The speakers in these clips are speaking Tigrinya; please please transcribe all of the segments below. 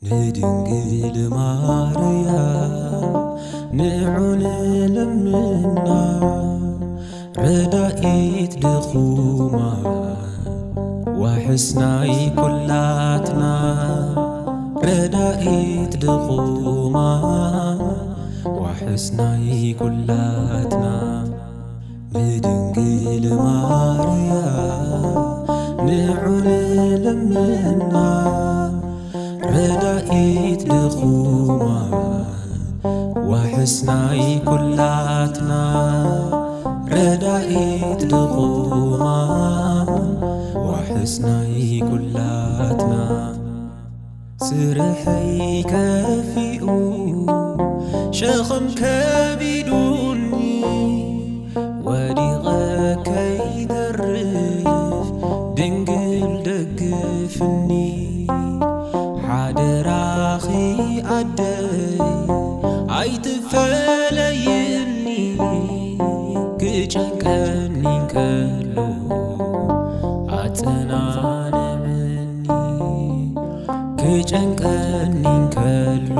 ንድንግል ማርያም ንዑን ለምና ረዳኢት ድኹማ ዋሕስናይ ኩላትና ረዳኢት ድኹማ ዋሕስናይ ኩላትና ንድንግል ማርያም ንዑን ለምና ረዳኢት ድኹማ ዋሕስናይ ኩላትና ረዳኢት ድኹማ ዋሕስናይ ኩላትና ስርሐይ ከፊኡ ሸኽም ከቢዱኒ ወዲቐ ከይተርፍ ድንግል ደግፍኒ ሓደራኺ ኣደይ ኣይትፈለይኒ ክጨንቀኒ እንከሎ ኣጸናንዕኒ ክጨንቀኒ እንከሎ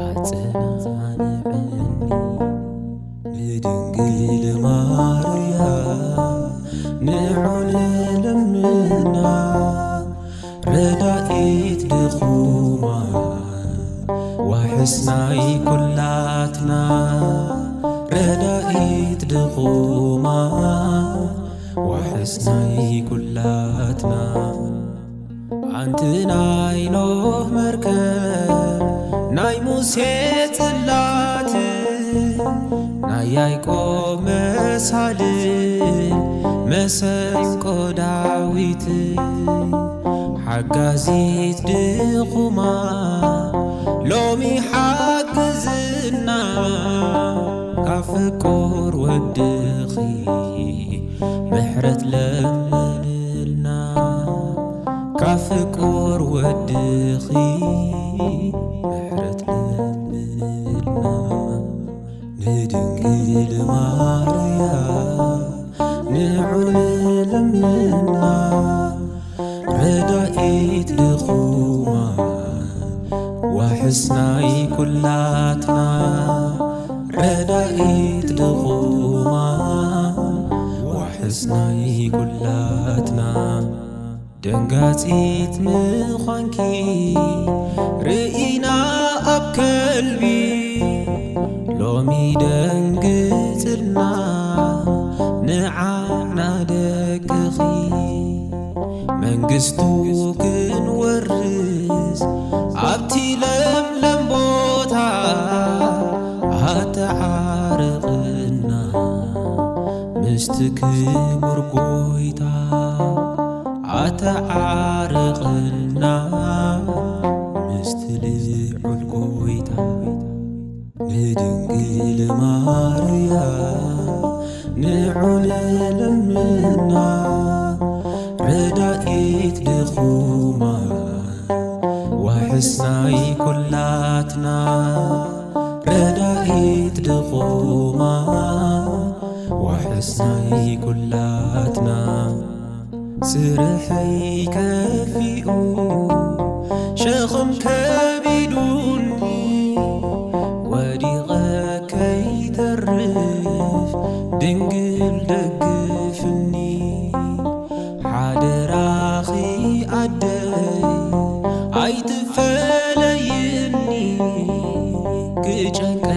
ኣጸናንዕኒ ንድንግል ማርያም ንዑን ለምና ረዳኢት ድኹማ ዋሕስናይ ኩላትና ረዳኢት ድኹማ ዋሕስናይ ኩላትና ኣንቲ ናይ ኖህ መርከብ ናይ ሙሴ ጽላት ናይ ያዕቆብ መሳልል መሰንቆ ዳዊት ሓጋዚት ድኹማ ሎሚ ሓግዝና ካብ ፍቁር ወድኺ ምሕረት ለምንልና ካብ ፍቁር ወድኺ ምሕረት ለምንልና ንድንግል ማርያም ንዑን ለምና ረዳኢት ድኹማ ዋሕስናይ ኩላትና ረዳኢት ድኹማ ዋሕስናይ ኩላትና ደንጋጺት ምዃንኪ ርኢና ኣብ ከልቢ ሎሚ ደንግጽልና ንዓና ደቅኺ መንግሥቱ ክንወርስ ኣብቲ ለምለም ቦታ ኣተዓርቕና ምስቲ ክቡር ጐይታ ኣተዓርቕና ምስቲ ልዑል ጐይታ ንድንግል ማርያም ንዑን ለምና ረዳኢት ድኹማ ዋሕስናይ ኩላትና ረዳኢት ድኹማ ዋሕስናይ ኩላትና ስርሐይ ከፊኡ ሸኽም ከቢዱኒ ወዲቐ ከይተርፍ ድንግል ደግፍኒ ሓደራኺ ኣደይ ኣይትፈለይኒ ክጨንቀኒ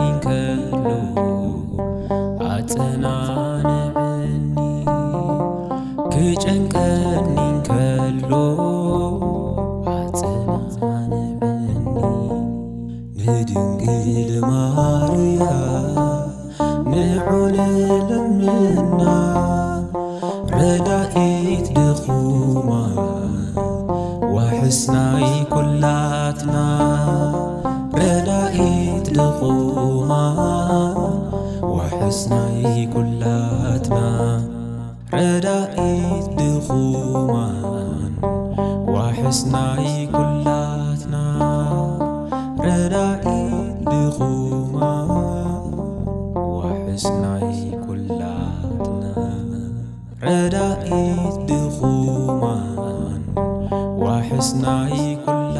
እንከሎ ኣጸናንዕኒ ክጨንቀኒ እንከሎ ኣጸናንዕኒ ንድንግል ማርያም ንዑን ለምና ረዳኢት ድኹማ ዋሕስናይ ኩላትና ረዳኢት ድኹማ ዋሕስናይ ኩላትና ረዳኢት ድኹማ ዋሕስናይ ኩላትና ረዳኢት ድኹማ ዋሕስናይ ኩላትና ረዳኢት ድኹማን ዋሕስናይ ኩላትና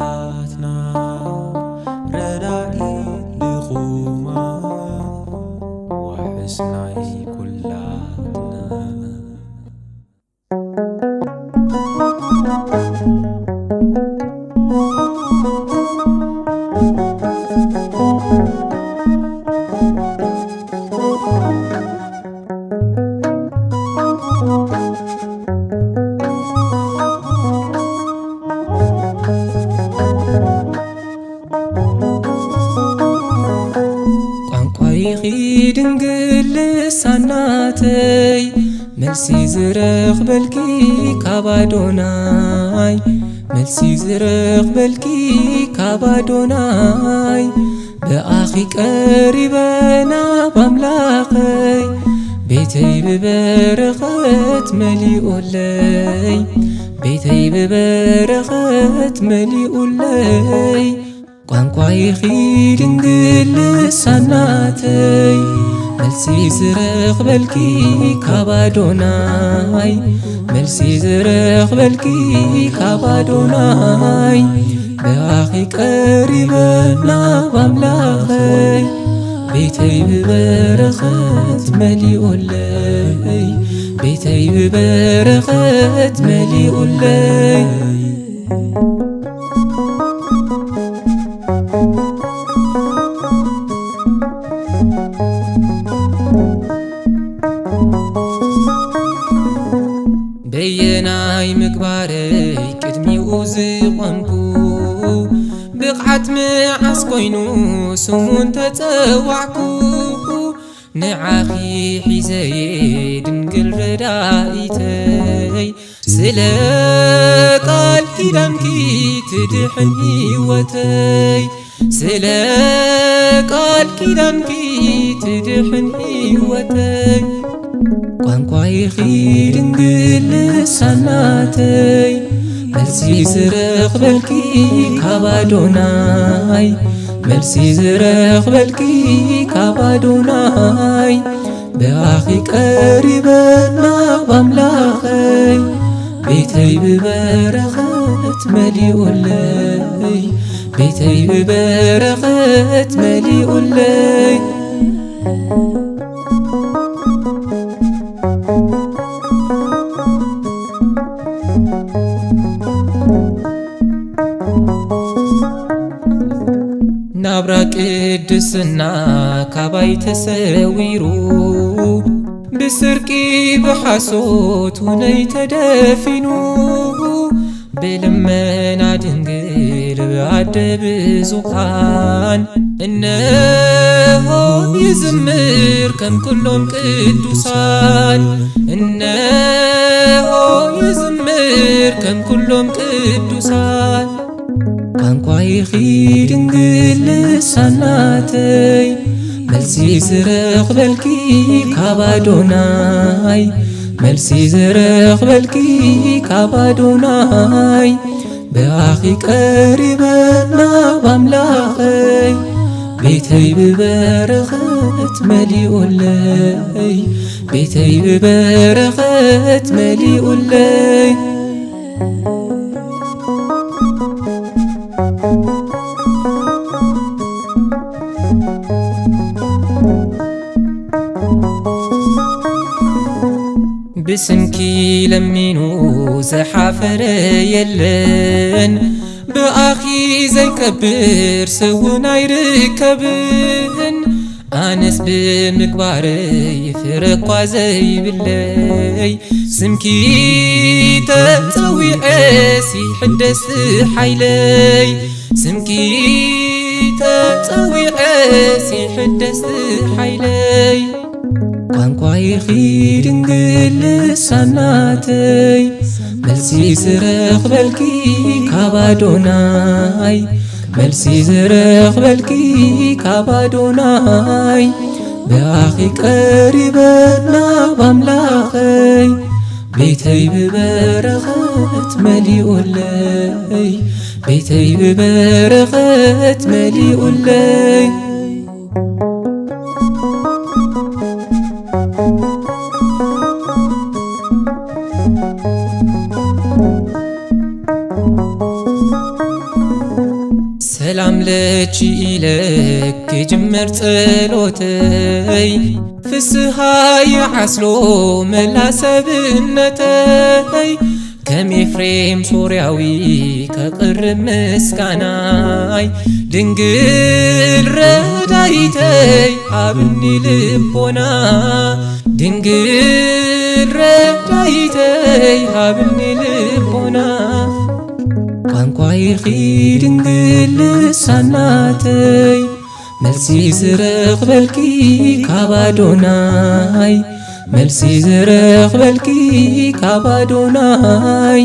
መልሲ ዝረኽበልኪ ካብ ኣዶናይ መልሲ ዝረኽበልኪ ካብ ኣዶናይ ብኣኺ ቀሪበና ባምላኸይ ቤተይ ብበረኸት መሊኡለይ ቤተይ ብበረኸት መሊኡለይ ቋንቋይኺ ድንግል ልሳናተይ መልሲ ዝረኽበልኪ ካብ ኣዶናይ መልሲ ዝረኽበልኪ ካብ ኣዶናይ ብኣኺ ቀሪበና ባምላኸይ ቤተይ ብበረኸት መሊኡለይ ቤተይ ብበረኸት መሊኡለይ በየናይ ምግባረይ ቅድሚኡ ዝቖምኩ ብቕዓት መዓስ ኮይኑ ስሙን ተፀዋዕኩ ንዓኺ ሒዘየ ድንግል ረዳኢተይ ስለ ቃል ኪዳንኪ ትድሕን ህይወተይ ስለ ቃል ኪዳንኪ ትድሕን ህይወተይ ቋንቋይኺ ድንግል ልሳናተይ መልሲ ዝረኽበልኪ ካብ ኣዶናይ መልሲ ዝረኽበልኪ ካብ ኣዶናይ ብኣኺ ቀሪበና ባምላኸይ ቤተይ ብበረኸት መሊኡለይ ቤተይ ብበረኸት መሊኡለይ ናብራ ቅድስና ካባይ ተሰዊሩ ብስርቂ ብሓሶት ሁነይ ተደፊኑ ብልመና ድንግል ብኣደ ብዙኻን እነሆ ይዝምር ከም ኩሎም ቅዱሳን እነሆ ይዝምር ከም ኩሎም ቅዱሳን ቋንቋይኺ ድንግል ልሳናተይ መልሲ ዝረኽበልኪ ካብ ኣዶናይ መልሲ ዝረኽበልኪ ካብ ኣዶናይ ብኣኺ ቀሪበና ባምላኸይ ቤተይ ብበረኸት መሊኡለይ ቤተይ ብበረኸት መሊኡለይ ብስምኪ ለሚኑ ዘሓፈረ የለን ብኣኺ ዘይከብር ስውን ኣይርከብን ኣነስ ብምግባረይ ፍረኳ ዘይብለይ ስምኪ ተፀዊዐስ ይሕደስ ሓይለይ ስምኪ ተፀዊዐስ ይሕደስ ሓይለይ ቋንቋይኺ ድንግል ልሳናተይ መልሲ ዝረኽበልኪ ካብ ኣዶናይ መልሲ ዝረኽበልኪ ካብ ኣዶናይ ብኣኺ ቀሪበና ባምላኸይ ቤተይ ብበረኸት መሊኡለይ ቤተይ ብበረኸት መሊኡለይ ሰላም ለቺ ኢለክ ጅመር ጸሎተይ ፍስሃ የዓስሎ መላሰብነተይ ከም ኤፍሬም ሶርያዊ ከቅርብ ምስጋናይ ድንግል ረዳይተይ ሃብኒ ልቦና ድንግል ረዳይተይ ሃብኒ ልቦና ቋንቋይኺ ድንግል ልሳናተይ መልሲ ዝረኽበልኪ ካብ ኣዶናይ መልሲ ዝረኽበልኪ ካብ ኣዶናይ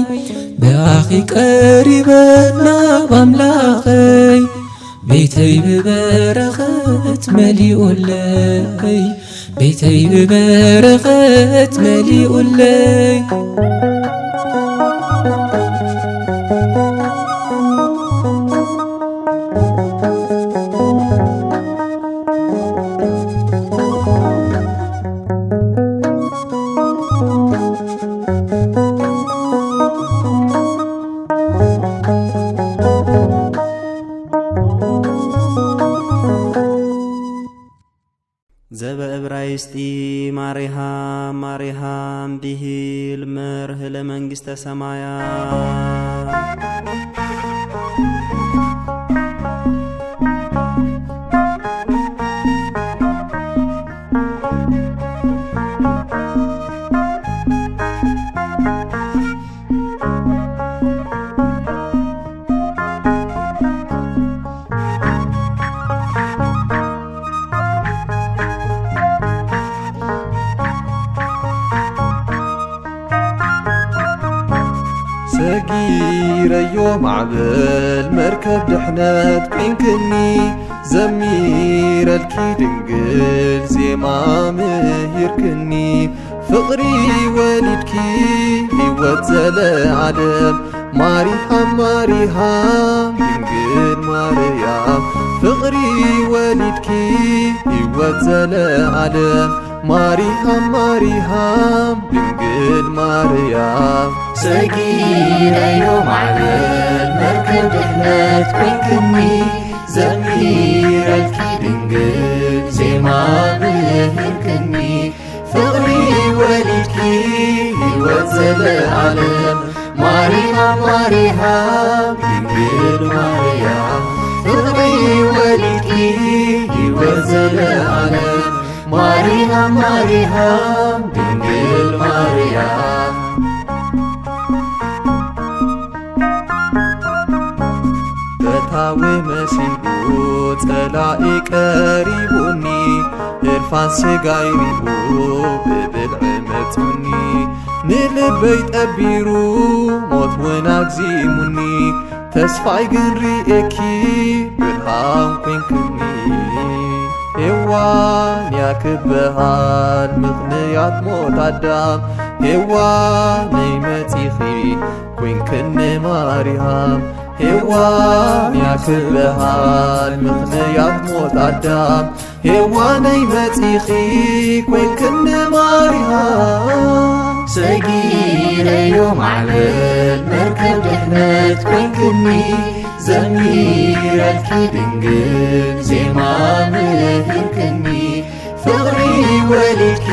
ብኣኺ ቀሪበና ባምላኸይ ቤተይ ብበረኸት መሊኡለይ ቤተይ ብበረኸት መሊኡለይ ዘበዕብራይስጢ ማሪሃም ማሪሃም ዲሂል መርህ ለመንግሥተ ሰማያት ሰጊረዮ ማዕበል መርከብ ድሕነት ኮንክኒ ዘሚረልኪ ድንግል ዜማ ምህርክኒ ፍቕሪ ወሊድኪ ሕይወት ዘለዓለም ማሪሃም ማሪሃም ድንግል ማርያም ፍቕሪ ወሊድኪ ሕይወት ዘለዓለም ማሪሃም ማሪሃም ድንግል ማርያም ሰጊረዮ ማዕበል መርከብ ድሕነት ኮንክኒ ዘሚረልኪ ድንግል ዜማ ምህርክኒ ፍቕሪ ወሊድኪ ሕይወት ዘለዓለም ማሪሃም ማሪሃም ድንግል ማርያም ፍቕሪ ወሊድኪ ሕይወት ዘለዓለም ማሪሃም ማሪሃም ድንግል ማርያም በታዊ መሲሉ ጸላኢ ቀሪቡኒ እርፋን ስጋይ ሪኡ ብብልዕ መጹኒ ንልበይ ጠቢሩ ሞት ውን ኣግዚሙኒ ተስፋይ ግን ርኤኪ ብርሃን ኮንክኒ ሔዋን ያክበሃል ምኽንያት ሞት ኣዳም ሔዋነይ መጺኺ ኮንክኒ ማርያም ሔዋን ያክበሃል ምኽንያት ሞት ኣዳም ሔዋነይ መጺኺ ኮንክኒ ማርያም ሰጊረዮ ማዕበል መርከብ ድሕነት ኮንክኒ ዘሚረልኪ ድንግል ዜማ ምህርክኒ ፍቕሪ ወሊድኪ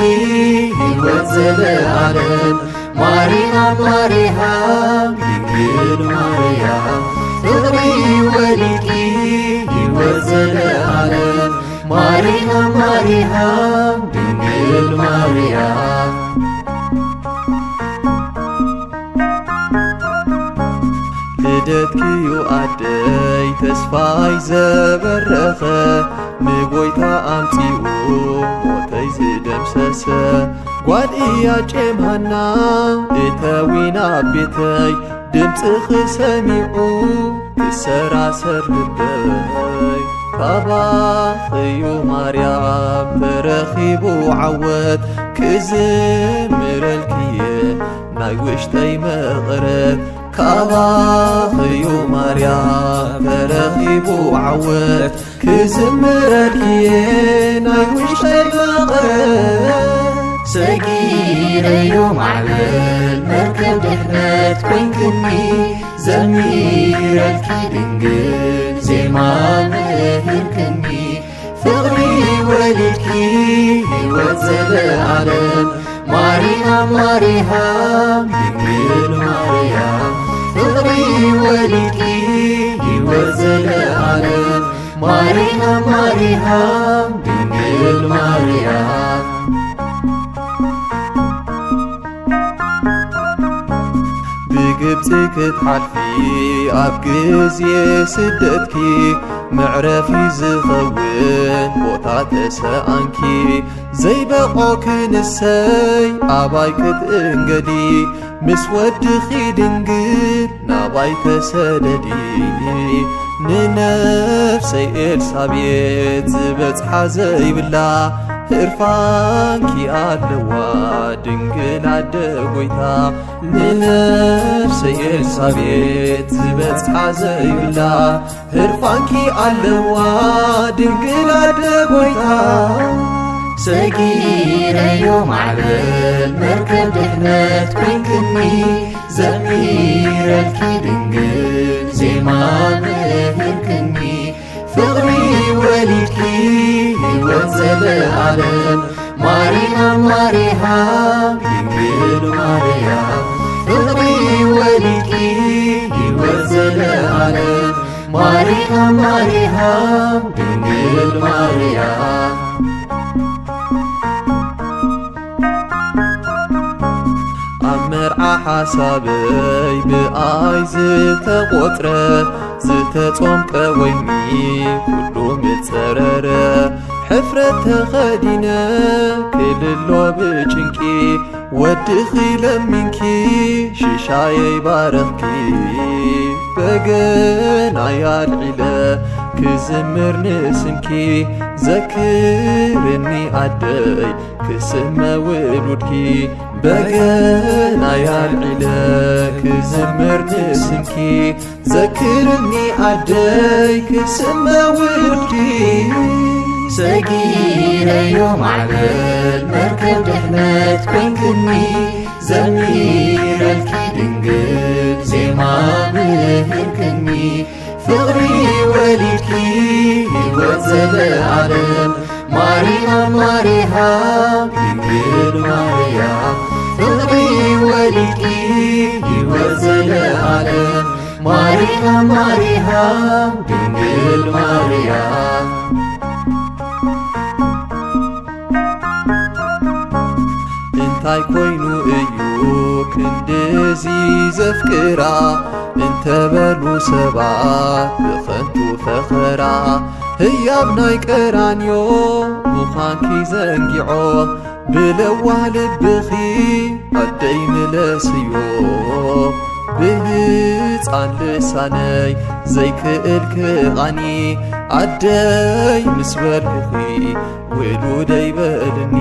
ሕይወት ዘለዓለም ማሪሃም ማሪሃም ድንግል ማርያም ፍቕሪ ወሊድኪ ሕይወት ዘለዓለም ማሪሃም ማሪሃም ድንግል ማርያም ልደትክዩ ኣደይ ተስፋይ ዘበረኸ ንጐይታ ኣምፂኡ ሞተይ ዝደምሰሰ ጓድእያ ጨምሃና እተዊና ቤተይ ድምፅኺ ሰሚዑ ክሰራሰር ልበይ ካባኽዩ ማርያም ተረኺቡ ዓወት ክዝምረልክየ ናይ ውሽጠይ መቕረት ካባኽዩ ማርያም ተረኺቡ ዓወት ክዝምረልክየ ናይ ውሽጠይ መቕረት ሰጊረዮ ማዕበል መርከብ ድሕነት ኮንክኒ ዘሚረልኪ ድንግል ዜማ ምህርክኒ ፍቕሪ ወሊድኪ ሕይወት ዘለዓለም ማሪሃም ማሪሃም ድንግል ማርያም ፍቕሪ ወሊድኪ ሕይወት ዘለዓለም ማሪሃም ማሪሃም ድንግል ማርያም ብግብፂ ክትሓልፊ ኣብ ግዜ ስደትኪ ምዕረፊ ዝኸውን ቦታ ተሰኣንኪ ዘይበቆ ክንሰይ ኣባይ ክትእንገዲ ምስ ወድኺ ድንግል ናባይ ተሰደዲ ንነፍሰይ ኤልሳቤጥ ዝበጽሓ ዘይብላ ህርፋንኪ ኣለዋ ድንግል ኣደ ጐይታ ንነፍሰይ ኤልሳቤጥ ዝበጽሓ ዘይብላ ህርፋንኪ ኣለዋ ድንግል ኣደ ጐይታ ሰጊረዮ ማዕበል መርከብ ድሕነት ኮይንክኒ ዘሚረልኪ ድንግል ዜማ ምህርክኒ ፍቕሪ ወሊድኪ ሕይወት ዘለዓለም ማርያም ማርያም ድንግል ማርያም ፍቕሪ ወሊድኪ ሕይወት ዘለዓለም ማርያም ማርያም ድንግል ማርያም ኣብ መርዓ ሓሳበይ ብኣይ ዝተቖጥረ ዝተጾምቀ ወይኒ ኩሉ ምጸረረ ሕፍረት ተኸዲነ ክልሎ ብጭንቂ ወድኺ ለሚንኪ ሽሻየይ ባረኽኪ በገናይ ኣልዒለ ክዝምር ንስምኪ ዘክርኒ ኣደይ ክስመ ውሉድኪ በገናይ ኣልዒለ ክዝምር ንስምኪ ዘክርኒ ኣደይ ክስመ ውሉድኪ ሰጊረዮ ማዕበል መርከብ ድሕነት ኮይንክኒ ዘሚረልኪ ድንግል ዜማ ምህርክኒ ፍቕሪ ወሊድኪ ሕይወት ዘለዓለም ማርያም ማርያም ድንግል ማርያም ፍቕሪ ወሊድኪ ሕይወት ዘለዓለም ማርያም ማርያም ድንግል ማርያም እንታይ ኮይኑ እዩ ክንድዚ ዘፍቅራ እንተበሉ ሰባት ብኸንቱ ፈኸራ ህያብ ናይ ቀራንዮ ምዃንኪ ዘንጊዖ ብለዋህ ልብኺ ኣደይ ምለስዮ ብህፃን ልሳነይ ዘይክእል ክቓኒ ኣደይ ምስ በልክኺ ውሉደይ በልኒ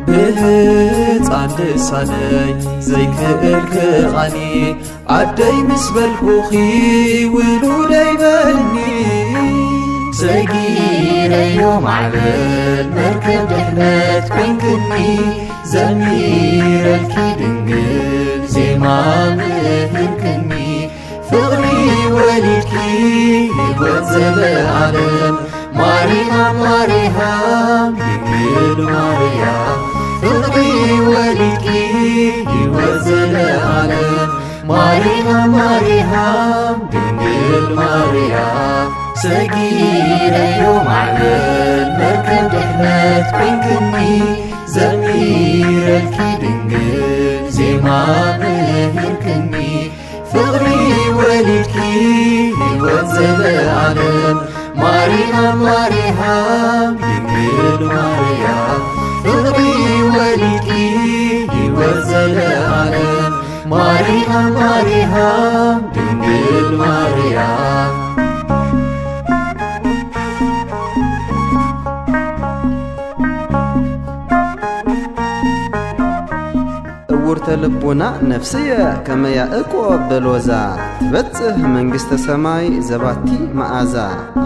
ብህፃን ልሳነይ ዘይክእል ክቓኒ ኣደይ ምስ በልኩኺ ውሉደይ በልኒ ሰጊረዮ ማዕበል መርከብ ድሕነት ኮይንክኒ ዘሚረልኪ ድንግል ዜማ ምህርክኒ ፍቕሪ ወሊድኪ ሕይወት ዘለዓለም ማርያም ማርያም ድንግል ማርያም ፍቕሪ ወሊድኪ ሕይወት ዘለዓለም ማርያም ማርያም ድንግል ማርያም ሰጊረዮ ማዕበል መርከብ ድሕነት ኮይንክኒ ዘሚረልኪ ድንግል ዜማ ምህርክኒ ፍቕሪ ወሊድኪ ሕይወት ዘለዓለም ማርያም ማርያም ድንግል ማርያም ፍቕሪ ወሊድኪ ሕይወት ዘለዓለም ማርያም ማርያም ድንግል ማርያም ዕውርተ ልቡና ነፍስየ ከመ ያዕቆብ በሎዛ ትበጽሕ መንግሥተ ሰማይ ዘባቲ መዓዛ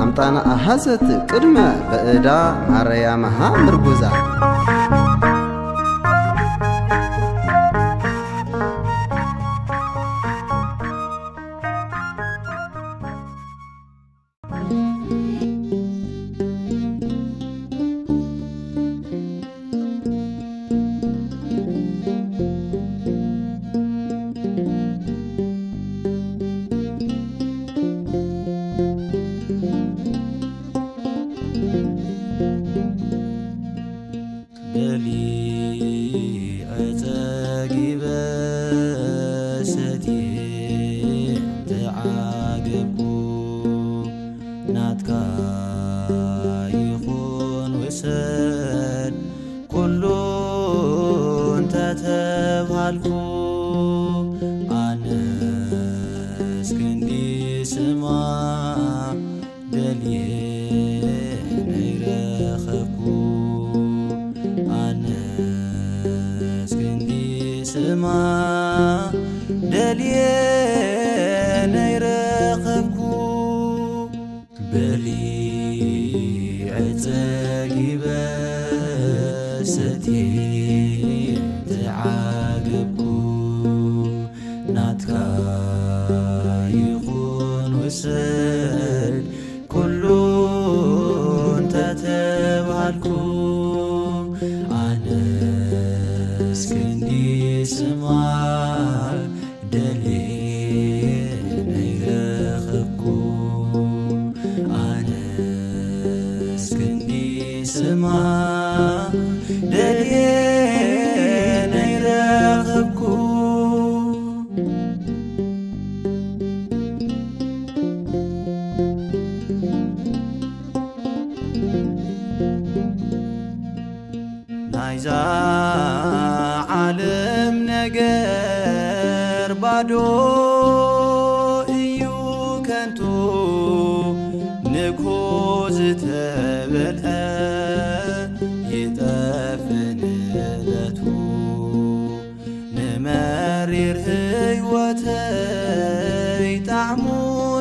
ኣምጣና ኣሃዘት ቅድመ በእዳ ማርያምሃ ምርጉዛ በሊዕ ፀጊበ ሰትየ ተዓገብኩ ናትካ ይኹን ውሰድ ኩሉ እንተተባሃልኩ ኣነስ ክንዲ ስማዕ ደልየ ነይረኸብኩ ኣነስ ክንዲ ስማዕ ደልየ ነይረኸብኩ ናይዛ ዓለም ነገር ባዶ እዩ ከንቱ ንግሆ ዝተበልዐ ይጠፍእ ንእለቱ ንመሪር ህይወተይ ጣዕሙ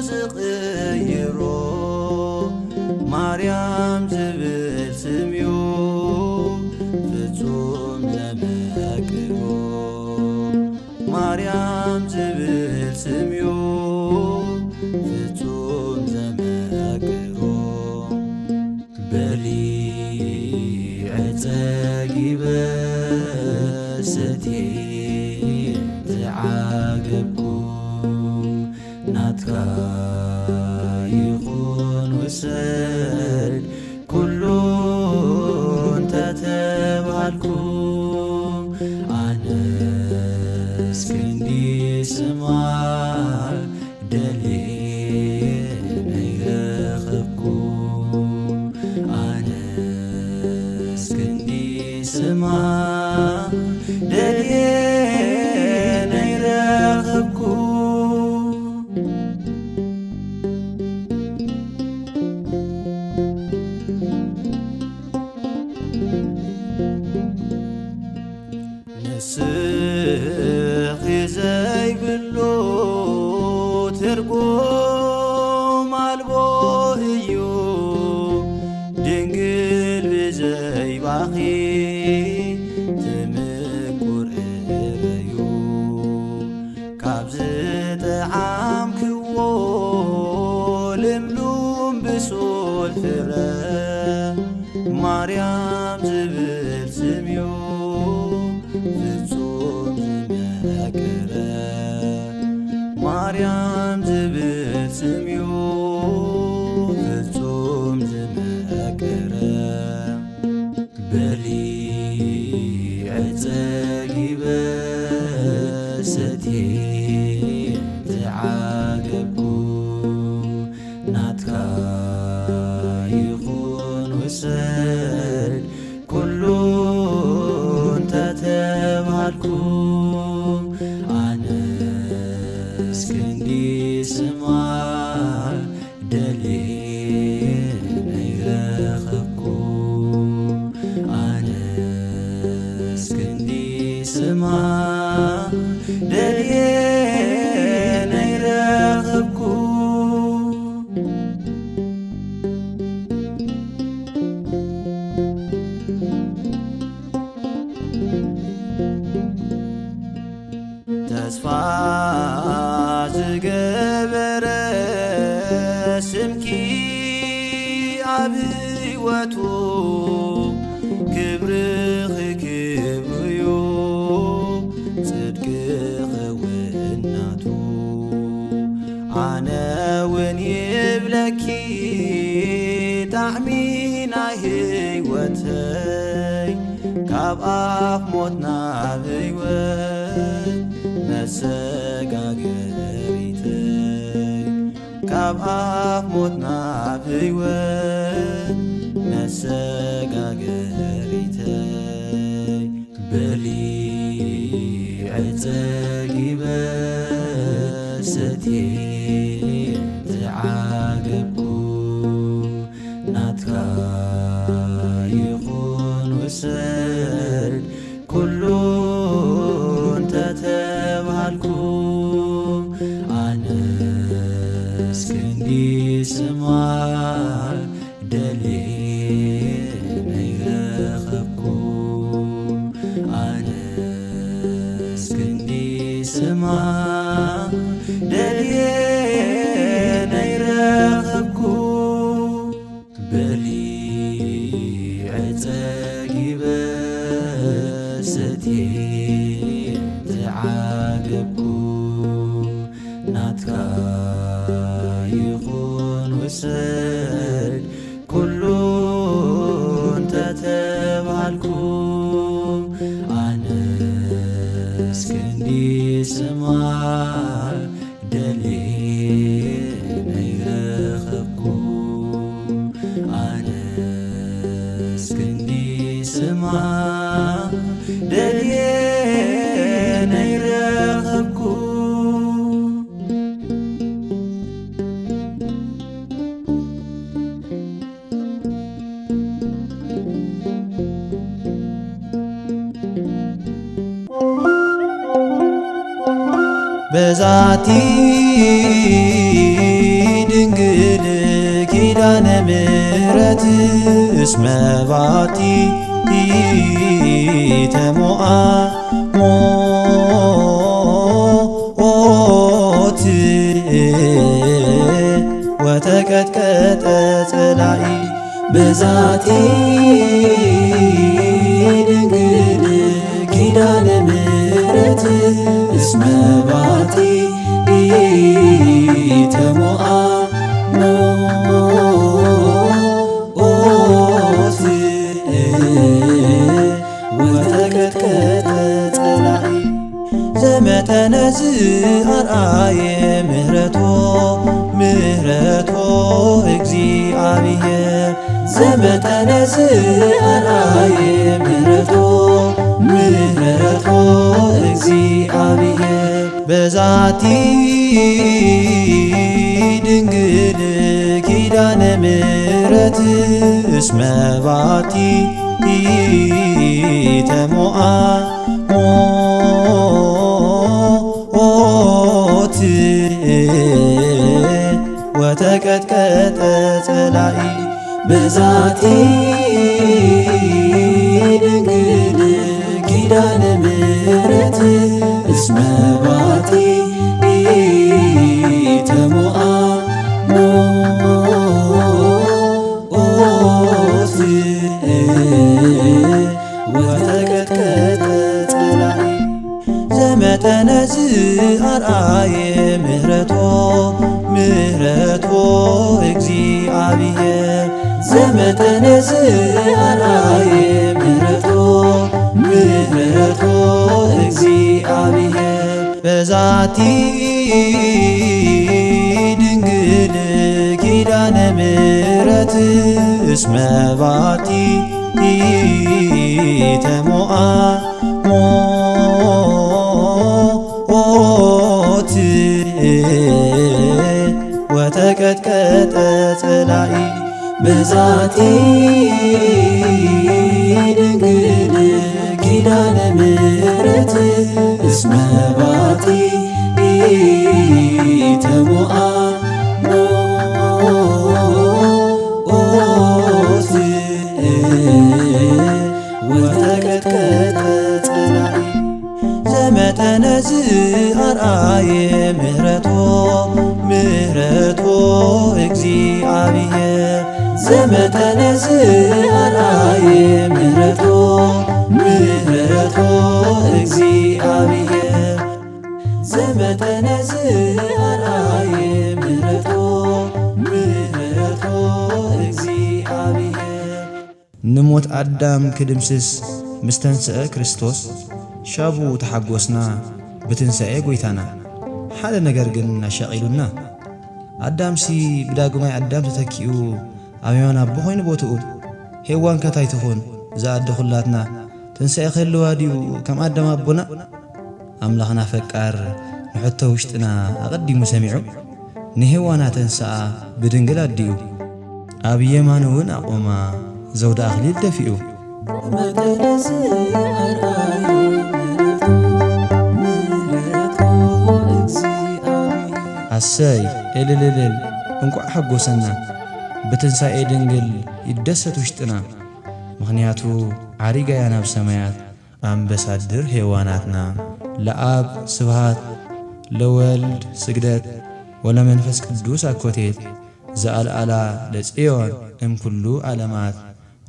ዝቕይሮ ማርያም ዝብል ስምዩ ፍጹም ዘመክሮ ማርያም ዝብል ስምዩ ፍጹም ዘመክሮ በሊዕ ፀጊበ ሰትየ ተዓገብኩ ናትካ ይኹን ውሰድ ኩሉ እንተተባሃልኩ ኣነስ ክንዲ ስማዕ ደልየ ነይረኸብኩ ኣነስ ክንዲ ስማዕ ደልየ ነይረኸብኩ ንስኺ ዘይብሉ ትርጉም አልቦ እዩ ድንግል ብዘይባኺ ትምቁር እረዩ ካብ ዝጠዓምክዎ ልምሉም ብሱል ፍረ ማርያም ዝብል ስምዩ ፍጹም ዝመክረ ማርያም ዝብል ስምዩ ፍጹም ዝመክረ በሊዕ ፀጊበ ሰትየ ተዓገብኩ ናትካ ይኹን ውሰድ ኩሉ እንተተባሃልኩ ኣነስ ክንዲ ስማዕ ደልየ ነይረኸብኩ ኣነስ ክንዲ ስማዕ ደልየ ነይረኸብኩ ተስፋ ዝገበረ ስምኪ ኣብ ህይወቱ ክብርኺ ክብርዩ ጽድቂ ኸውናቱ ኣነ ውን ይብለኪ ጣዕሚ ናይ ህይወተይ ካብ ኣፍ ሞት ናብ ህይወት መሰጋገሪተይ ካብ ኣፍ ሞት ናብ ህይወት መሰጋገሪተይ በሊዕ ፀጊበ ሰትየ ተዓገብኩ ናትካ ይኹን ውሰድ ኩሉ እንተተባሃልኩ ኣነስ ክንዲ ስማዕ ደልየ ነይረኸብኩ ኣነስ ክንዲ ስማዕ ደልየ ነይረኸብኩ በሊዐ ፀጊበ ሰትየ ተዓገብኩ ናትካ ይኹን ውሰድ ኩሉ እንተተባልኩ ኣነስ ክንዲ ስማዕ ደልየ ነይረኸብኩ ኣነስ ክንዲ ስማዕ ደልየ ነይረኸብኩ በዛቲ ድንግል ኪዳነ ምሕረት እስመ ባቲ ተሞአ ሞት ወተቀጥቀጠ ጸላኢ በዛቲ ድንግል ኪዳነ ምሕረት እስመ ባቲ ተሞአ ሞት ወተቀጥቀጠ ጸላኢ ዘመጠነ ዝአርአየ ምህረቶ እግዚአብሔር ዘመጠነ ዝአርአየ ምህረቶ እግዚአብሔር በዛቲ ድንግል ኪዳነ ምሕረት እስመ ባቲ ተሞአ ሞት ወተቀጥቀጠ ጸላኢ በዛቲ ድንግል ኪዳነ ምሕረት እስመ ባቲ ተሞአ ሞት ወተቀጥቀጠ ጸላኢ ዘመጠነ ዝአርአየ ምህረቶ እግዚአብሔር ዘመጠነ ዝአርአየ ምህረቶ እግዚአብሔር በዛቲ ድንግል ኪዳነ ምሕረት እስመ ባቲ ተሞአ ሞት ወተቀጥቀጠ ጸላኢ በዛቲ ድንግል ኪዳነ ምሕረት እስመ ባቲ ተሞአ ሞት ወተቀጥቀጠ ጸላኢ ዘመጠነ ዝአርአየ ምህረቶ እግዚአብሔር ዘመጠነ ዝአርአየ ምህረቶ እግዚአብሔር ዘመጠነ ዝአርአየ ምህረቶ እግዚአብሔር ንሞት አዳም ክድምስስ ምስተንስአ ክርስቶስ ሻቡ ተሓጐስና ብትንሣኤ ጐይታና ሓደ ነገር ግን ኣሻቒሉና ኣዳምሲ ብዳግማይ ኣዳም ተተኪኡ ኣብ የማን ኣቦ ኾይኑ ቦትኡ ሄዋን ከታይ ትኹን ዝኣዲ ኹላትና ትንሣኤ ክህልዋ ድዩ ከም ኣዳም ኣቦና ኣምላኽና ፈቃር ንሕቶ ውሽጥና ኣቐዲሙ ሰሚዑ ንሄዋና ተንስኣ ብድንግል ኣዲኡ ኣብ የማን እውን ኣቆማ ዘውዳ ኣኽሊል ደፊኡ ኣሰይ እልልልል እንቋዕ ሓጎሰና በትንሣኤ ድንግል ይደሰት ውሽጥና ምኽንያቱ ዓሪጋያ ናብ ሰማያት ኣምባሳድር ሔዋናትና ለአብ ስብሃት ለወልድ ስግደት ወለመንፈስ ቅዱስ አኮቴት ዘአልዓላ ለጽዮን እምኩሉ ዓለማት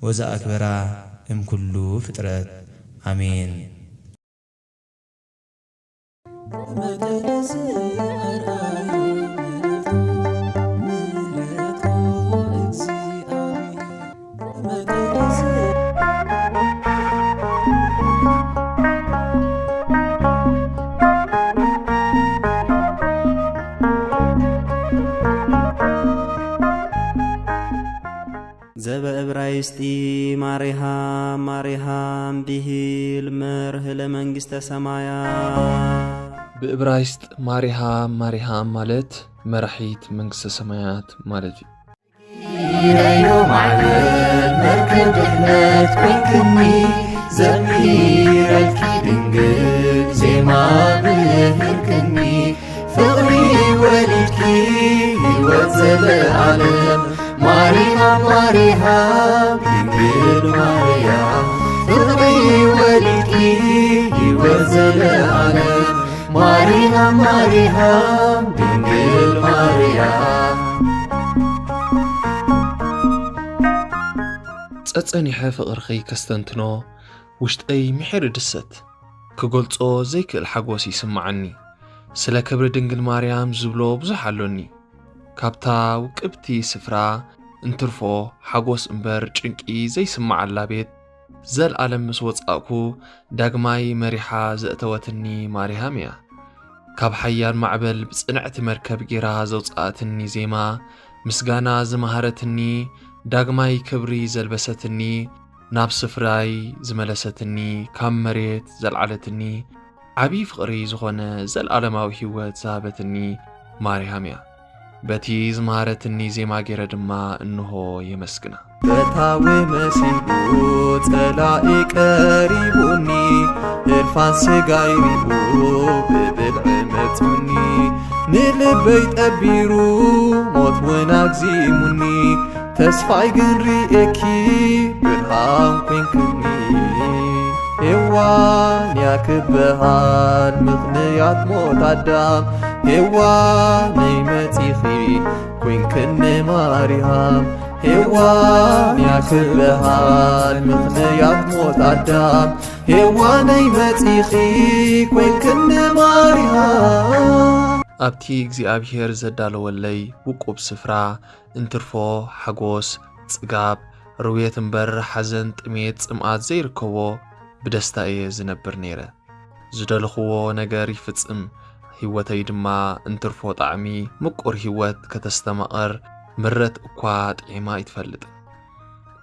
ወዘአክበራ እምኩሉ ፍጥረት አሜን። ዘበዕብራይስጢ ማሪሃም ማሪሃም ብሂል መርህ ለመንግሥተ ሰማያት ብዕብራይስጥ ማሪሃም ማሪሃም ማለት መራሒት መንግሥተ ሰማያት ማለት እዩ። ይረዮ ማዕበል መርከብ ድሕነት ኮንክኒ ዘሚረልኪ ድንግል ዜማ ብህርክኒ ፍቕሪ ወሊድኪ ሕይወት ዘለዓለም ማሪሃም ማሪሃም ድንግል ማርያም ፍቕሪ ወሊድኪ ሕይወት ዘለዓለም ማሪሃም ማሪሃም ድንግል ማርያም ጸጸኒሐ ፍቕርኺ ከስተንትኖ ውሽጠይ ምሕር ድሰት ክገልጾ ዘይክእል ሓጎስ ይስምዓኒ ስለ ክብሪ ድንግል ማርያም ዝብሎ ብዙሕ ኣሎኒ ካብታ ውቅብቲ ስፍራ እንትርፎ ሓጎስ እምበር ጭንቂ ዘይስምዓላ ቤት ዘለዓለም ምስ ወጻእኩ ዳግማይ መሪሓ ዘእተወትኒ ማርያም እያ ካብ ሓያል ማዕበል ብጽንዕቲ መርከብ ጌራ ዘውጻእትኒ ዜማ ምስጋና ዝመሃረትኒ ዳግማይ ክብሪ ዘልበሰትኒ ናብ ስፍራይ ዝመለሰትኒ ካብ መሬት ዘልዓለትኒ ዓብዪ ፍቕሪ ዝኾነ ዘለዓለማዊ ሕይወት ዝሃበትኒ ማርያም እያ በቲ ዝመሃረትኒ ዜማ ጌረ ድማ እንሆ የመስግና በታዊ መሲሉ ጸላኢ ቀሪቡኒ እልፋን ስጋይ ሪኡ ብብልዕ መጹኒ ንልበይ ጠቢሩ ሞት ውን ኣግዚሙኒ ተስፋይ ግን ርኤኪ ብርሃን ኮንክኒ ሔዋን ያክበሃል ምኽንያት ሞት ኣዳም ሔዋነይ መጺኺ ኮንክኒ ማርያም ሔዋን ያክበሃል ምኽንያት ሞት ኣዳም ሔዋነይ መጺኺ ኮንክኒ ማርያም ኣብቲ እግዚኣብሔር ዘዳለወለይ ውቁብ ስፍራ እንትርፎ ሓጎስ ጽጋብ ርውየት እምበር ሓዘን ጥሜት ጽምኣት ዘይርከቦ ብደስታ እየ ዝነብር ነይረ ዝደልኽዎ ነገር ይፍጽም ሕይወተይ ድማ እንትርፎ ጣዕሚ ምቁር ሕይወት ከተስተማቐር ምረት እኳ ጥዒማ ይትፈልጥ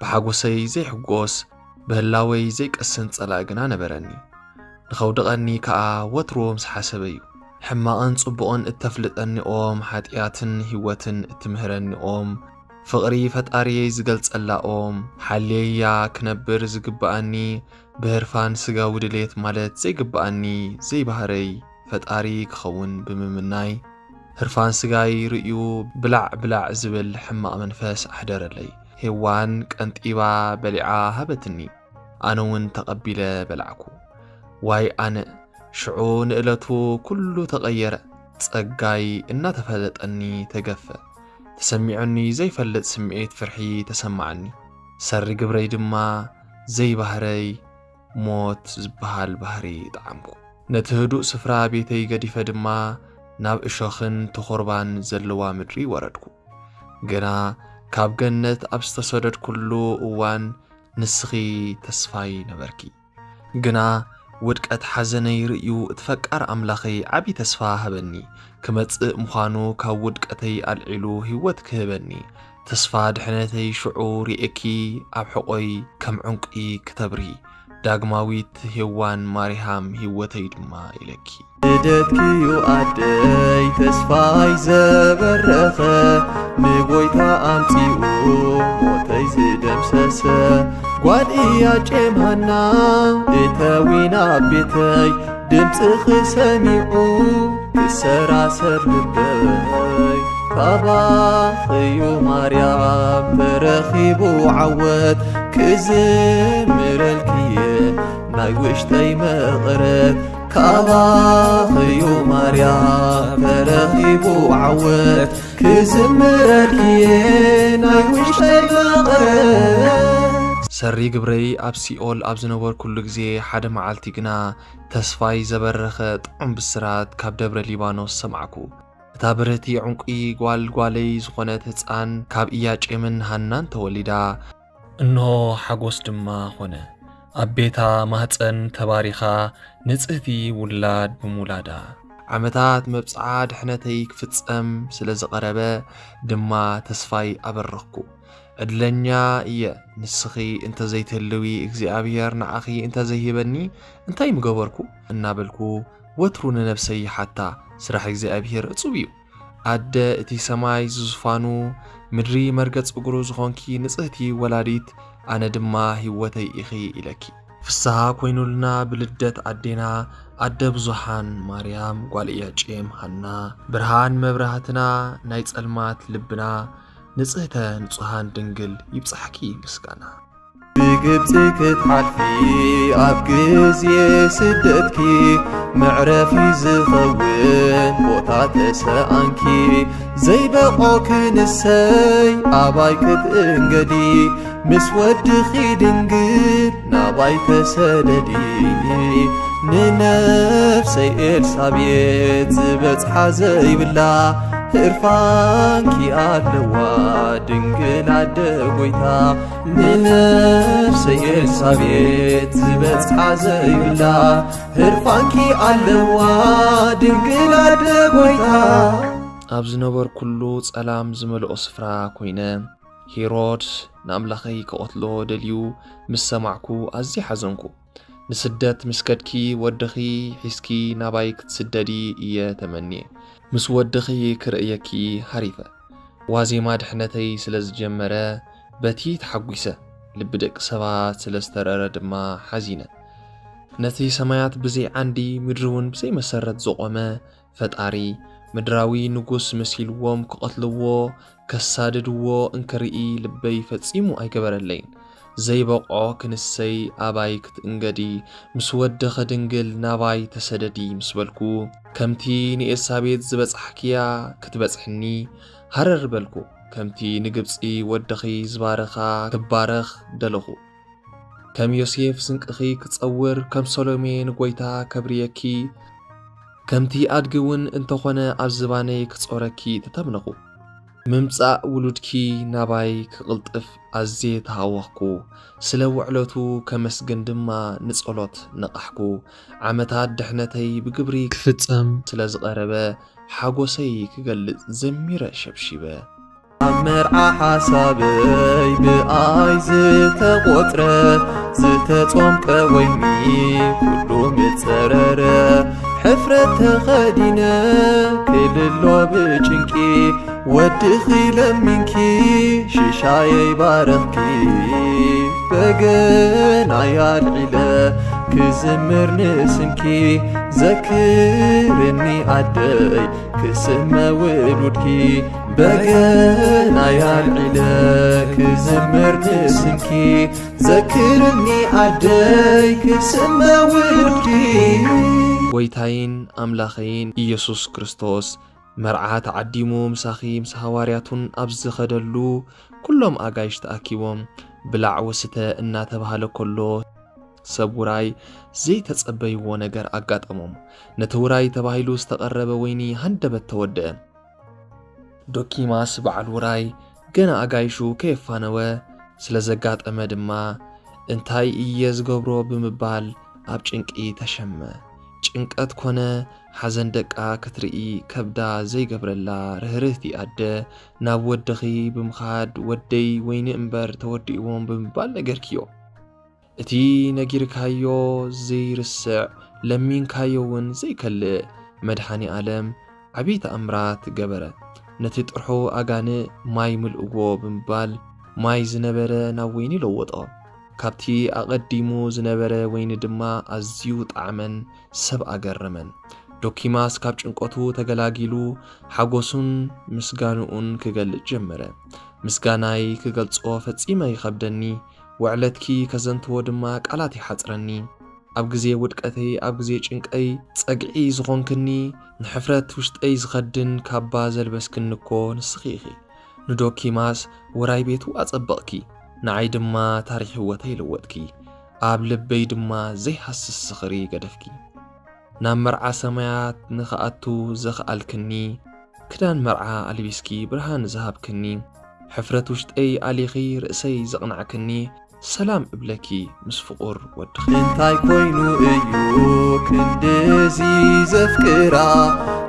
ብሓጎሰይ ዘይሕጎስ ብህላወይ ዘይቀስን ጸላእ ግና ነበረኒ ንኸውድቐኒ ከዓ ወትሮ ምስ ሓሰበ እዩ ሕማቕን ጽቡቕን እተፍልጠኒኦም ሓጢኣትን ሕይወትን እትምህረኒኦም ፍቕሪ ፈጣሪየይ ዝገልጸላኦም ሓልየያ ክነብር ዝግብኣኒ ብህርፋን ስጋዊ ድሌት ማለት ዘይግብኣኒ ዘይባህረይ ፈጣሪ ክኸውን ብምምናይ ህርፋን ስጋይ ርእዩ ብላዕ ብላዕ ዝብል ሕማቕ መንፈስ ኣሕደረለይ ሔዋን ቀንጢባ በሊዓ ሃበትኒ ኣነ ውን ተቐቢለ በላዕኩ ዋይ ኣነ ሽዑ ንእለቱ ኩሉ ተቐየረ ጸጋይ እናተፈለጠኒ ተገፈ ተሰሚዑኒ ዘይፈልጥ ስምዒት ፍርሒ ተሰማዓኒ ሰሪ ግብረይ ድማ ዘይባህረይ ሞት ዝበሃል ባህሪ ጣዕምኩ ነቲ ህዱእ ስፍራ ቤተይ ገዲፈ ድማ ናብ እሾኽን ተኾርባን ዘለዋ ምድሪ ወረድኩ ግና ካብ ገነት ኣብ ዝተሰደድኩሉ እዋን ንስኺ ተስፋይ ነበርኪ ግና ውድቀት ሓዘነይ ርእዩ እትፈቃር ኣምላኸይ ዓቢ ተስፋ ሃበኒ ክመጽእ ምዃኑ ካብ ውድቀተይ ኣልዒሉ ሕይወት ክህበኒ ተስፋ ድሕነተይ ሽዑ ርኤኪ ኣብ ሕቖይ ከም ዕንቂ ክተብሪ ዳግማዊት ሔዋን ማርያም ሕይወተይ ድማ ኢለኪ ልደትኪዩ ኣደይ ተስፋይ ዘበረኸ ንጐይታ ኣምፂኡ ሞተይ ዝደምሰሰ ጓል እያ ጨምሃና እተዊና ቤተይ ድምፂ ኽሰሚዑ ክሰራሰር ልበይ ካባኸዩ ማርያም ተረኺቡ ዓወት ክዝምረልክየ ናይ ውሽጠይ መቕረት ካባኸዩ ማርያም ተረኺቡ ዓወት ክዝምረልክየ ናይ ውሽጠይ መቕረት ሰሪ ግብረይ ኣብ ሲኦል ኣብ ዝነበር ኩሉ ግዜ ሓደ መዓልቲ ግና ተስፋይ ዘበረኸ ጥዑም ብስራት ካብ ደብረ ሊባኖስ ሰማዕኩ። እታ ብረቲ ዕንቂ ጓልጓለይ ዝኾነት ህፃን ካብ ኢያጬምን ሃናን ተወሊዳ እንሆ ሓጎስ ድማ ኾነ። ኣብ ቤታ ማህፀን ተባሪኻ ንጽህቲ ውላድ ብምውላዳ ዓመታት መብፅዓ ድሕነተይ ክፍጸም ስለ ዝቐረበ ድማ ተስፋይ ኣበረኽኩ። ዕድለኛ እየ ንስኺ እንተዘይትህልዊ እግዚኣብሔር ንዓኺ እንተዘይሂበኒ እንታይ ምገበርኩ እናበልኩ ወትሩ ንነፍሰይ ሓታ ስራሕ እግዚኣብሔር እጹብ እዩ። ኣደ እቲ ሰማይ ዝዝፋኑ ምድሪ መርገጽ እግሩ ዝኾንኪ ንጽህቲ ወላዲት ኣነ ድማ ህይወተይ ኢኺ ኢለኪ። ፍስሓ ኮይኑልና ብልደት ኣዴና ኣደ ብዙሓን ማርያም ጓል ኢያጬም ሃና ብርሃን መብራህትና ናይ ጸልማት ልብና ንጽህተ ንጹሃን ድንግል ይብጽሕኪ ምስጋና። ብግብፂ ክትሓልፊ ኣብ ግዜ ስደትኪ መዕረፊ ዝኸውን ቦታ ተሰኣንኪ ዘይበቆ ክንሰይ ኣባይ ክትእንገዲ ምስ ወድኺ ድንግል ናባይ ተሰደዲ ንነፍሰይ ኤልሳቤጥ ዝበጽሓ ዘይብላ ህርፋንኪ ኣለዋ ድንግል ኣደ ጎይታ ንነፍሰይ ኤልሳቤጥ ዝበጽሓ ዘይብላ ህርፋንኪ ኣለዋ ድንግል ኣደ ጎይታ። ኣብ ዝነበር ኩሉ ጸላም ዝመልኦ ስፍራ ኮይነ ሄሮድስ ንኣምላኸይ ከቐትሎ ደልዩ ምስ ሰማዕኩ ኣዝየ ሓዘንኩ። ንስደት ምስ ከድኪ ወድኺ ሒዝኪ ናባይ ክትስደዲ እየ ተመንየ ምስ ወድኺ ክርእየኪ ሃሪፈ ዋዜማ ድሕነተይ ስለ ዝጀመረ በቲ ተሓጒሰ ልቢ ደቂ ሰባት ስለ ዝተረረ ድማ ሓዚነ። ነቲ ሰማያት ብዘይ ዓንዲ ምድሪ እውን ብዘይ መሰረት ዘቖመ ፈጣሪ ምድራዊ ንጉስ መሲልዎም ክቐትልዎ ከሳድድዎ እንከርኢ ልበይ ፈጺሙ ኣይገበረለይን። ዘይበቆ ክንሰይ ኣባይ ክትእንገዲ ምስ ወድኸ ድንግል ናባይ ተሰደዲ ምስ በልኩ ከምቲ ንኤልሳቤጥ ዝበጽሕክያ ክትበጽሕኒ ሃረር በልኩ። ከምቲ ንግብፂ ወድኺ ዝባረኻ ክባረኽ ደለኹ። ከም ዮሴፍ ስንቅኺ ክጸውር ከም ሰሎሜ ንጐይታ ከብርየኪ ከምቲ ኣድጊ እውን እንተኾነ ኣብ ዝባነይ ክጾረኪ ተተምነኹ። ምምጻእ ውሉድኪ ናባይ ክቕልጥፍ ኣዝየ ተሃወኽኩ። ስለ ውዕለቱ ከመስግን ድማ ንጸሎት ነቓሕኩ። ዓመታት ድሕነተይ ብግብሪ ክፍጸም ስለ ዝቐረበ ሓጎሰይ ክገልጽ ዘሚረ ሸብሺበ ኣብ መርዓ ሓሳበይ ብኣይ ዝተቖጥረ ዝተጾምቀ ወይኒ ኩሉ ምጸረረ ሕፍረት ተኸዲነ ክልሎ ብጭንቂ ወድኺ ለሚንኪ ሽሻየይ ባረኽኪ በገናይ ኣልዒለ ክዝምር ንስንኪ ዘክርኒ ኣደይ ክስመ ውሉድኪ በገናይ ኣልዒለ ክዝምር ንስንኪ ዘክርኒ ኣደይ ክስመ ውሉድኪ። ጎይታይን ኣምላኸይን ኢየሱስ ክርስቶስ መርዓት ዓዲሙ ምሳኺ ምስ ሃዋርያቱን ኣብ ዝኸደሉ ኩሎም ኣጋይሽ ተኣኪቦም ብላዕ ወስተ እናተባሃለ ከሎ ሰብ ውራይ ዘይተጸበይዎ ነገር ኣጋጠሞም። ነቲ ውራይ ተባሂሉ ዝተቐረበ ወይኒ ሃንደበት ተወድአ። ዶኪማስ በዓል ውራይ ገና ኣጋይሹ ከየፋነወ ስለ ዘጋጠመ ድማ እንታይ እየ ዝገብሮ ብምባል ኣብ ጭንቂ ተሸመ። ጭንቀት ኮነ ሓዘን ደቃ ክትርኢ ከብዳ ዘይገብረላ ርህርህቲ ኣደ ናብ ወድኺ ብምኻድ ወደይ ወይኒ እምበር ተወዲእዎም ብምባል ነገርክዮ። እቲ ነጊርካዮ ዘይርስዕ ለሚንካዮ እውን ዘይከልእ መድኃኒ ዓለም ዓብይ ተኣምራት ገበረ። ነቲ ጥርሑ ኣጋንእ ማይ ምልእዎ ብምባል ማይ ዝነበረ ናብ ወይኒ ለወጦ። ካብቲ ኣቐዲሙ ዝነበረ ወይኒ ድማ ኣዝዩ ጣዕመን ሰብ ኣገረመን። ዶኪማስ ካብ ጭንቆቱ ተገላጊሉ ሓጎሱን ምስጋንኡን ክገልጽ ጀመረ። ምስጋናይ ክገልጾ ፈጺመ ይኸብደኒ፣ ውዕለትኪ ከዘንትዎ ድማ ቃላት ይሓጽረኒ። ኣብ ግዜ ውድቀተይ ኣብ ግዜ ጭንቀይ ጸግዒ ዝኾንክኒ ንሕፍረት ውሽጠይ ዝኸድን ካባ ዘልበስክኒ እኮ ንስኺ ኢኺ። ንዶኪማስ ወራይ ቤቱ ኣጸበቕኪ፣ ንዓይ ድማ ታሪኽ ህይወተይ ለወጥኪ፣ ኣብ ልበይ ድማ ዘይሃስስ ስኽሪ ገደፍኪ። ናብ መርዓ ሰማያት ንኽኣቱ ዘኽኣልክኒ፣ ክዳን መርዓ ኣልቢስኪ ብርሃን ዝሃብክኒ፣ ሕፍረት ውሽጠይ ኣሊኺ ርእሰይ ዘቕናዕክኒ፣ ሰላም እብለኪ ምስ ፍቑር ወድኺ። እንታይ ኮይኑ እዩ ክንድዚ ዘፍቅራ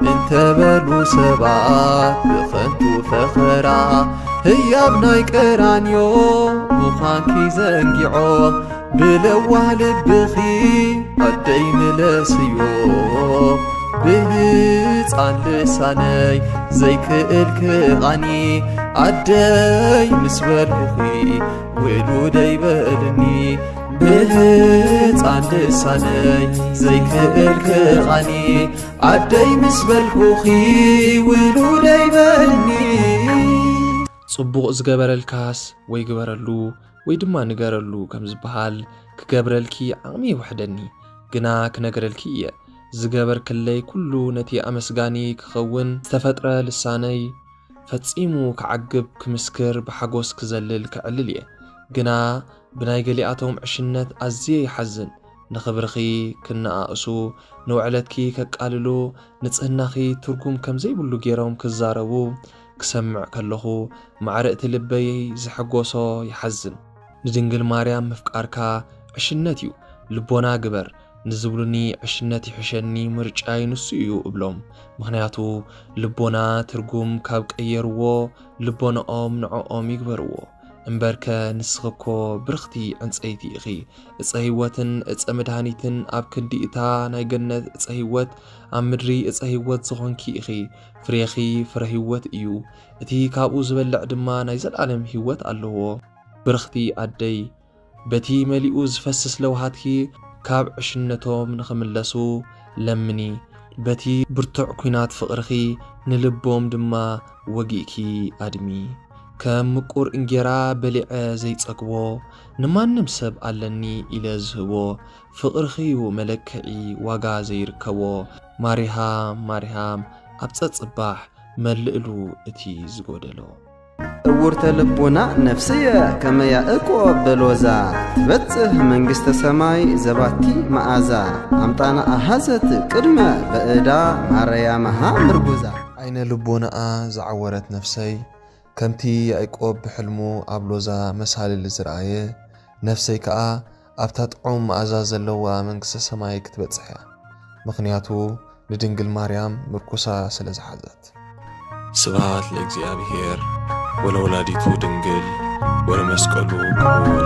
እንተበሉ ሰባት ብኸንቱ ፈኸራ። ህያብ ናይ ቀራንዮ ምዃንኪ ዘንጊዖም ብለዋህ ልብኺ ኣደይ ምለስዮ። ብህፃን ልሳነይ ዘይክእል ክቓኒ ኣደይ ምስ በልኹኺ ውሉደይ በልኒ። ብህፃን ልሳነይ ዘይክእል ክቓኒ ኣደይ ምስ በልኹኺ ውሉደይ በልኒ። ጽቡቕ ዝገበረልካስ ወይ ግበረሉ ወይ ድማ ንገረሉ ከም ዝበሃል ክገብረልኪ ዓቕሚ ይውሕደኒ። ግና ክነገረልኪ እየ ዝገበርክለይ ኩሉ ነቲ ኣመስጋኒ ክኸውን ዝተፈጥረ ልሳነይ ፈጺሙ ክዓግብ ክምስክር ብሓጎስ ክዘልል ክዕልል እየ። ግና ብናይ ገሊኣቶም ዕሽነት ኣዝየ ይሓዝን። ንኽብርኺ ክነኣእሱ ንውዕለትኪ ከቃልሉ ንጽህናኺ ትርጉም ከም ዘይብሉ ገይሮም ክዛረቡ ክሰምዕ ከለኹ ማዕርእቲ ልበይ ዝሕጎሶ ይሓዝን። ንድንግል ማርያም ምፍቃርካ ዕሽነት እዩ ልቦና ግበር ንዝብሉኒ ዕሽነት ይሕሸኒ ምርጫይ ንሱ እዩ እብሎም። ምኽንያቱ ልቦና ትርጉም ካብ ቀየርዎ ልቦናኦም ንዕኦም ይግበርዎ። እምበርከ ንስኽኮ ብርኽቲ ዕንፀይቲ ኢኺ ዕፀ ህይወትን ዕፀ መድሃኒትን ኣብ ክንዲ እታ ናይ ገነት ዕፀ ህይወት ኣብ ምድሪ ዕፀ ህይወት ዝኾንኪ ኢኺ። ፍሬኺ ፍረ ህይወት እዩ፣ እቲ ካብኡ ዝበልዕ ድማ ናይ ዘለዓለም ህይወት ኣለዎ። ብርኽቲ ኣደይ በቲ መሊኡ ዝፈስስ ለውሃትኪ ካብ ዕሽነቶም ንኽምለሱ ለምኒ። በቲ ብርቱዕ ኩናት ፍቕርኺ ንልቦም ድማ ወጊእኪ ኣድሚ። ከም ምቁር እንጌራ በሊዐ ዘይጸግቦ ንማንም ሰብ ኣለኒ ኢለ ዝህቦ ፍቕርኺዩ መለክዒ ዋጋ ዘይርከቦ። ማርያም ማርያም ኣብ ጸጽባሕ መልእሉ እቲ ዝጐደሎ። እውርተ ልቡና ነፍስየ ከመ ያዕቆብ በሎዛ ትበጽሕ መንግሥተ ሰማይ ዘባቲ መዓዛ። ኣምጣና ኣሃዘት ቅድመ በእዳ ማርያምሃ ምርጉዛ። ዓይነ ልቦናኣ ዝዓወረት ነፍሰይ ከምቲ ያዕቆብ ብሕልሙ ኣብ ሎዛ መሳልል ዝረኣየ ነፍሰይ ከዓ ኣብታ ጥዑም መዓዛ ዘለዋ መንግሥተ ሰማይ ክትበጽሕ እያ። ምኽንያቱ ንድንግል ማርያም ምርኩሳ ስለ ዝሓዘት። ስብሐት ለእግዚአብሔር ወለወላዲቱ ድንግል ወለመስቀሉ ክቡር።